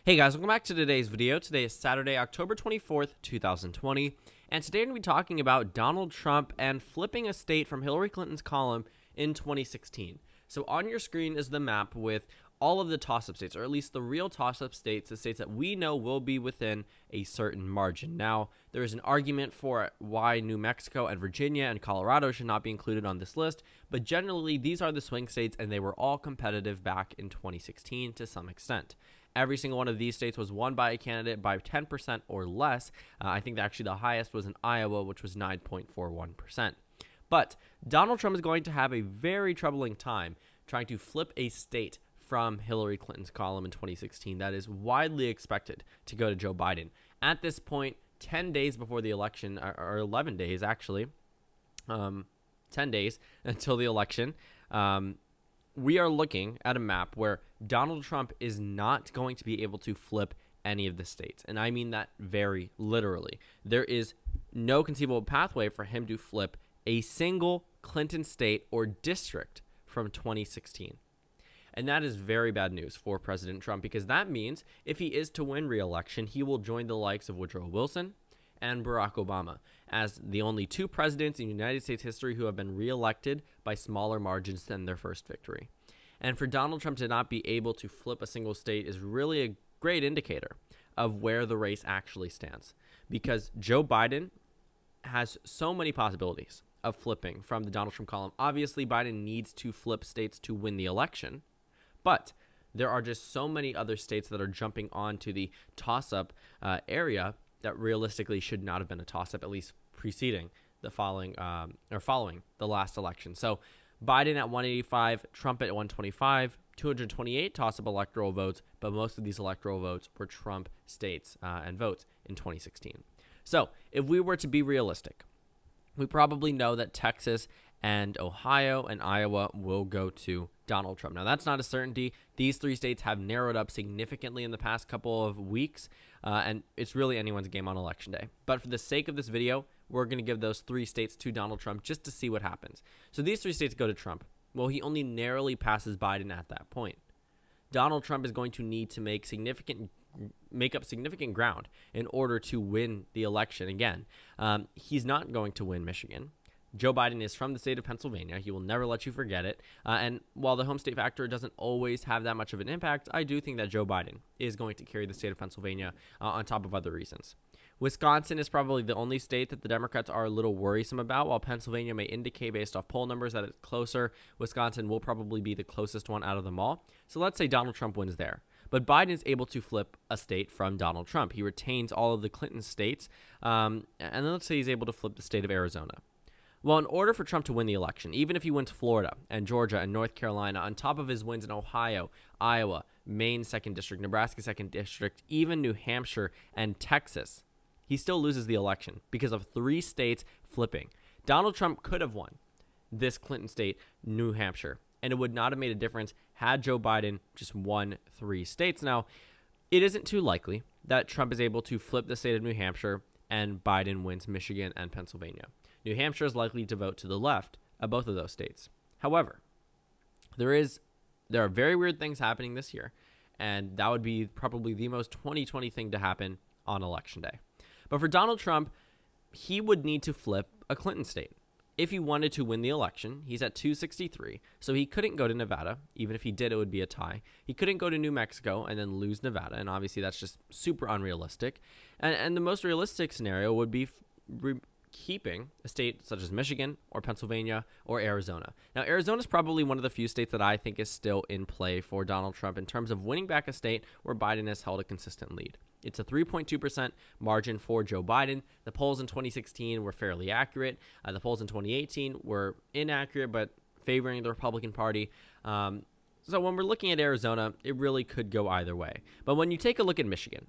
Hey guys, welcome back to today's video. Today is Saturday, October 24th, 2020, and today we're going to be talking about Donald Trump and flipping a state from Hillary Clinton's column in 2016. So on your screen is the map with all of the toss-up states, or at least the real toss-up states, the states that we know will be within a certain margin. Now, there is an argument for why New Mexico and Virginia and Colorado should not be included on this list, but generally these are the swing states and they were all competitive back in 2016 to some extent. Every single one of these states was won by a candidate by 10% or less. I think that actually the highest was in Iowa, which was 9.41%. But Donald Trump is going to have a very troubling time trying to flip a state from Hillary Clinton's column in 2016 that is widely expected to go to Joe Biden. At this point, 10 days before the election, or 11 days actually, 10 days until the election, we are looking at a map where Donald Trump is not going to be able to flip any of the states. And I mean that very literally. There is no conceivable pathway for him to flip a single Clinton state or district from 2016. And that is very bad news for President Trump, because that means if he is to win re-election, he will join the likes of Woodrow Wilson and Barack Obama as the only two presidents in United States history who have been re-elected by smaller margins than their first victory. And for Donald Trump to not be able to flip a single state is really a great indicator of where the race actually stands, because Joe Biden has so many possibilities of flipping from the Donald Trump column. Obviously, Biden needs to flip states to win the election, but there are just so many other states that are jumping onto the toss-up area that realistically should not have been a toss-up, at least preceding the following the last election. So Biden at 185, Trump at 125, 228 toss-up electoral votes, but most of these electoral votes were Trump states and votes in 2016. So if we were to be realistic, we probably know that Texas and Ohio and Iowa will go to Donald Trump. Now, that's not a certainty. These three states have narrowed up significantly in the past couple of weeks, and it's really anyone's game on Election Day. But for the sake of this video, we're going to give those three states to Donald Trump just to see what happens. So these three states go to Trump. Well, he only narrowly passes Biden at that point. Donald Trump is going to need to make up significant ground in order to win the election again. He's not going to win Michigan. Joe Biden is from the state of Pennsylvania. He will never let you forget it. And while the home state factor doesn't always have that much of an impact, I do think that Joe Biden is going to carry the state of Pennsylvania on top of other reasons. Wisconsin is probably the only state that the Democrats are a little worrisome about. While Pennsylvania may indicate based off poll numbers that it's closer, Wisconsin will probably be the closest one out of them all. So let's say Donald Trump wins there. But Biden is able to flip a state from Donald Trump. He retains all of the Clinton states. And then let's say he's able to flip the state of Arizona. Well, in order for Trump to win the election, even if he wins Florida and Georgia and North Carolina, on top of his wins in Ohio, Iowa, Maine 2nd District, Nebraska 2nd District, even New Hampshire and Texas, he still loses the election because of three states flipping. Donald Trump could have won this Clinton state, New Hampshire, and it would not have made a difference had Joe Biden just won three states. Now, it isn't too likely that Trump is able to flip the state of New Hampshire and Biden wins Michigan and Pennsylvania. New Hampshire is likely to vote to the left of both of those states. However, there are very weird things happening this year, and that would be probably the most 2020 thing to happen on Election Day. But for Donald Trump, he would need to flip a Clinton state. If he wanted to win the election, he's at 263, so he couldn't go to Nevada. Even if he did, it would be a tie. He couldn't go to New Mexico and then lose Nevada, and obviously that's just super unrealistic. And the most realistic scenario would be keeping a state such as Michigan or Pennsylvania or Arizona. Now, Arizona is probably one of the few states that I think is still in play for Donald Trump in terms of winning back a state where Biden has held a consistent lead. It's a 3.2% margin for Joe Biden. The polls in 2016 were fairly accurate. The polls in 2018 were inaccurate, but favoring the Republican Party. So when we're looking at Arizona, it really could go either way. But when you take a look at Michigan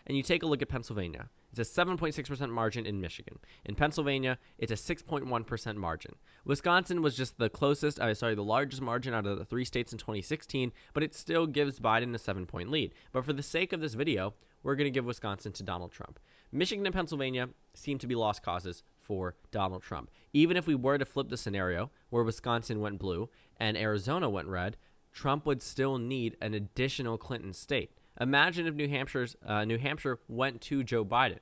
and you take a look at Pennsylvania, it's a 7.6% margin in Michigan. In Pennsylvania, it's a 6.1% margin. Wisconsin was just the largest margin out of the three states in 2016, but it still gives Biden a 7-point lead. But for the sake of this video, we're going to give Wisconsin to Donald Trump. Michigan and Pennsylvania seem to be lost causes for Donald Trump. Even if we were to flip the scenario where Wisconsin went blue and Arizona went red, Trump would still need an additional Clinton state. Imagine if New Hampshire went to Joe Biden.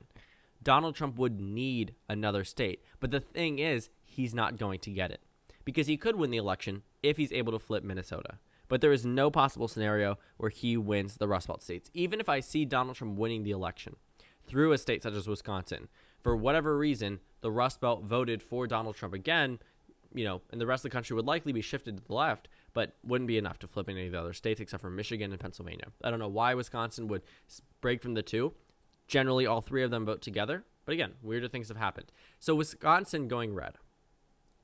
Donald Trump would need another state. But the thing is, he's not going to get it because he could win the election if he's able to flip Minnesota. But there is no possible scenario where he wins the Rust Belt states. Even if I see Donald Trump winning the election through a state such as Wisconsin, for whatever reason, the Rust Belt voted for Donald Trump again, and the rest of the country would likely be shifted to the left, but wouldn't be enough to flip any of the other states except for Michigan and Pennsylvania. I don't know why Wisconsin would break from the two. Generally, all three of them vote together. But again, weirder things have happened. So Wisconsin going red,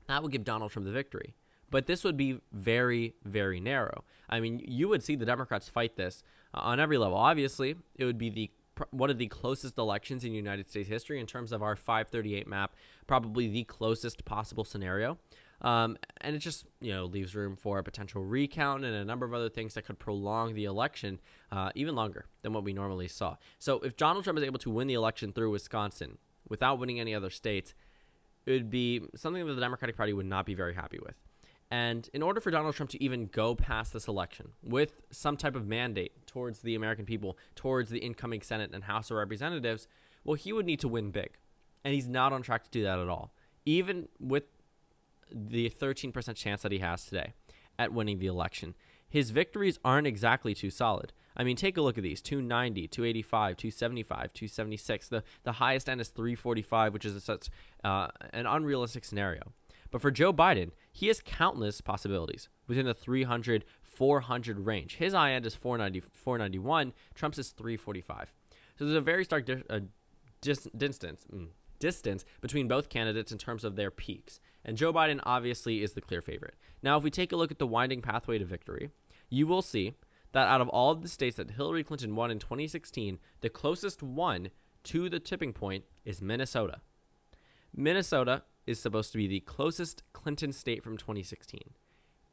that would give Donald Trump the victory. But this would be very, very narrow. I mean, you would see the Democrats fight this on every level. Obviously, it would be one of the closest elections in United States history in terms of our 538 map, probably the closest possible scenario. And it just, leaves room for a potential recount and a number of other things that could prolong the election even longer than what we normally saw. So if Donald Trump is able to win the election through Wisconsin without winning any other states, it would be something that the Democratic Party would not be very happy with. And in order for Donald Trump to even go past this election with some type of mandate towards the American people, towards the incoming Senate and House of Representatives, well, he would need to win big. And he's not on track to do that at all. Even with the 13% chance that he has today at winning the election, his victories aren't exactly too solid. I mean, take a look at these: 290, 285, 275, 276. The highest end is 345, which is such an unrealistic scenario. But for Joe Biden, he has countless possibilities within the 300, 400 range. His high end is 490, 491. Trump's is 345. So there's a very stark distance between both candidates in terms of their peaks. And Joe Biden obviously is the clear favorite. Now, if we take a look at the winding pathway to victory, you will see that out of all of the states that Hillary Clinton won in 2016, the closest one to the tipping point is Minnesota. Minnesota is supposed to be the closest Clinton state from 2016.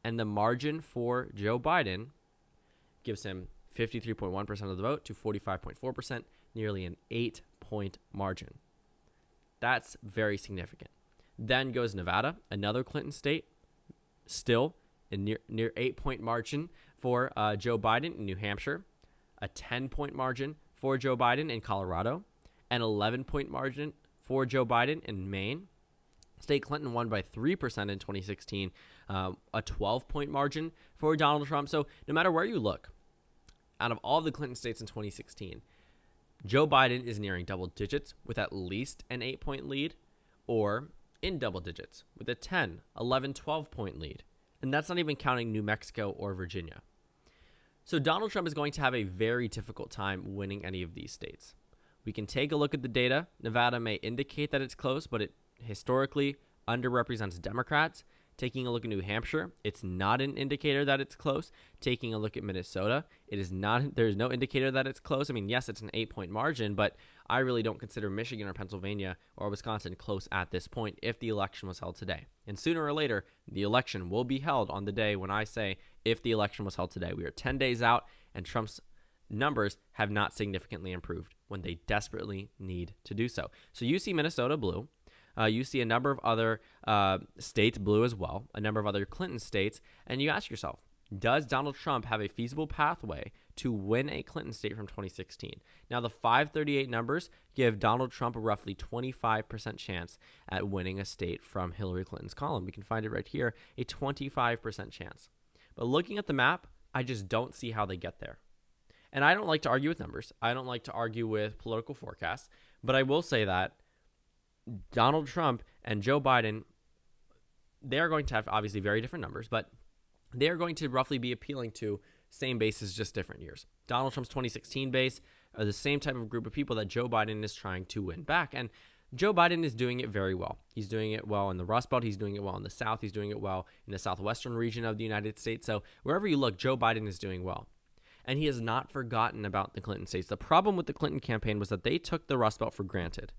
And the margin for Joe Biden gives him 53.1% of the vote to 45.4%, nearly an 8-point margin. That's very significant. Then goes Nevada, another Clinton state, still a near 8-point margin for Joe Biden in New Hampshire, a 10-point margin for Joe Biden in Colorado, an 11-point margin for Joe Biden in Maine. State Clinton won by 3% in 2016, a 12-point margin for Donald Trump. So no matter where you look, out of all the Clinton states in 2016, Joe Biden is nearing double digits with at least an 8-point lead, or in double digits with a 10, 11, 12-point lead. And that's not even counting New Mexico or Virginia. So Donald Trump is going to have a very difficult time winning any of these states. We can take a look at the data. Nevada may indicate that it's close, but it historically underrepresents Democrats. Taking a look at New Hampshire, it's not an indicator that it's close. Taking a look at Minnesota, it is not. There's no indicator that it's close. I mean, yes, it's an 8-point margin, but I really don't consider Michigan or Pennsylvania or Wisconsin close at this point if the election was held today. And sooner or later, the election will be held on the day when I say if the election was held today. We are 10 days out, and Trump's numbers have not significantly improved when they desperately need to do so. So you see Minnesota blue. You see a number of other states blue as well, a number of other Clinton states, and you ask yourself, does Donald Trump have a feasible pathway to win a Clinton state from 2016? Now, the 538 numbers give Donald Trump a roughly 25% chance at winning a state from Hillary Clinton's column. We can find it right here, a 25% chance. But looking at the map, I just don't see how they get there. And I don't like to argue with numbers. I don't like to argue with political forecasts, but I will say that Donald Trump and Joe Biden, they're going to have obviously very different numbers, but they're going to roughly be appealing to same bases, just different years. Donald Trump's 2016 base are the same type of group of people that Joe Biden is trying to win back. And Joe Biden is doing it very well. He's doing it well in the Rust Belt. He's doing it well in the South. He's doing it well in the southwestern region of the United States. So wherever you look, Joe Biden is doing well. And he has not forgotten about the Clinton states. The problem with the Clinton campaign was that they took the Rust Belt for granted.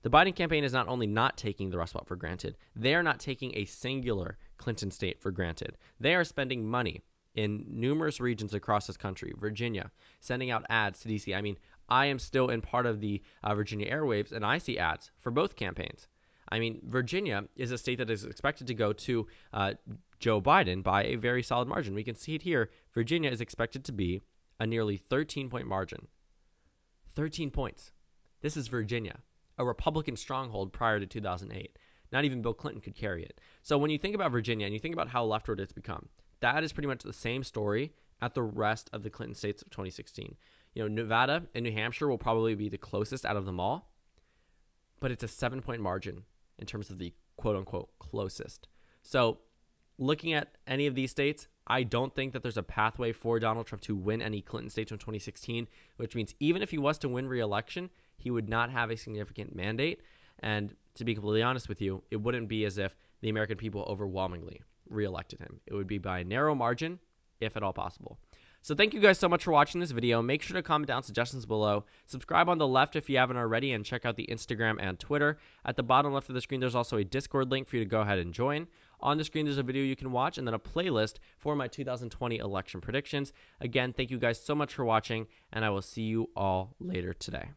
The Biden campaign is not only not taking the Rust Belt for granted, they are not taking a singular Clinton state for granted. They are spending money in numerous regions across this country, Virginia, sending out ads to D.C. I mean, I am still in part of the Virginia airwaves, and I see ads for both campaigns. I mean, Virginia is a state that is expected to go to Joe Biden by a very solid margin. We can see it here. Virginia is expected to be a nearly 13-point margin. 13 points. This is Virginia, a Republican stronghold prior to 2008. Not even Bill Clinton could carry it. So when you think about Virginia and you think about how leftward it's become, that is pretty much the same story at the rest of the Clinton states of 2016. Nevada and New Hampshire will probably be the closest out of them all, but it's a 7-point margin in terms of the quote-unquote closest. So looking at any of these states, I don't think that there's a pathway for Donald Trump to win any Clinton states from 2016, which means even if he was to win re-election, he would not have a significant mandate. And to be completely honest with you, it wouldn't be as if the American people overwhelmingly re-elected him. It would be by a narrow margin, if at all possible. So thank you guys so much for watching this video. Make sure to comment down suggestions below. Subscribe on the left if you haven't already, and check out the Instagram and Twitter. At the bottom left of the screen, there's also a Discord link for you to go ahead and join. On the screen, there's a video you can watch and then a playlist for my 2020 election predictions. Again, thank you guys so much for watching, and I will see you all later today.